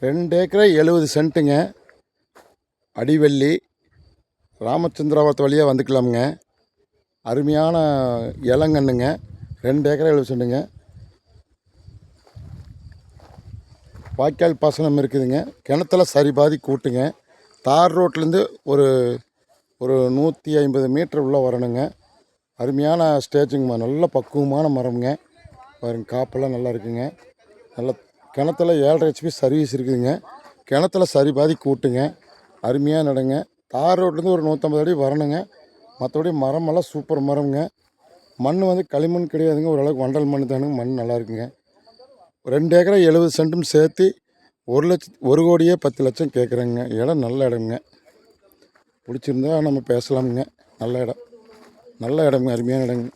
2 ஏக்கரை 70 சென்ட்டுங்க. அடிவெள்ளி ராமச்சந்திராவரத்து வழியாக வந்துக்கலாமுங்க. அருமையான இளங்கன்னுங்க. 2 ஏக்கரை 70 சென்ட்டுங்க. வாய்க்கால் பாசனம் இருக்குதுங்க. கிணத்துல சரி பாதி கூட்டுங்க. தார் ரோட்லேருந்து ஒரு ஒரு 150 மீட்டர் உள்ளே வரணுங்க. அருமையான ஸ்டேஜுங்கம்மா. நல்ல பக்குவமான மரம்ங்க. பாருங்க, காப்பெல்லாம் நல்லா இருக்குங்க. நல்ல கிணத்துல 7.5 HP சர்வீஸ் இருக்குதுங்க. கிணத்துல சரி பாதி கூட்டுங்க. அருமையாக நடங்க. தார் ரோட்லேருந்து ஒரு 150 அடி வரணுங்க. மற்றபடி மரமெல்லாம் சூப்பர் மரம்ங்க. மண் களிமண் கிடையாதுங்க. ஓரளவுக்கு வண்டல் மண் தானுங்க. மண் நல்லா இருக்குங்க. 2 ஏக்கரை 70 சென்ட்டும் சேர்த்து 1 கோடியே 10 லட்சம் கேட்குறேங்க. இடம் நல்ல இடம்ங்க. பிடிச்சிருந்தா நம்ம பேசலாமுங்க. நல்ல இடம்ங்க. அருமையான இடங்க.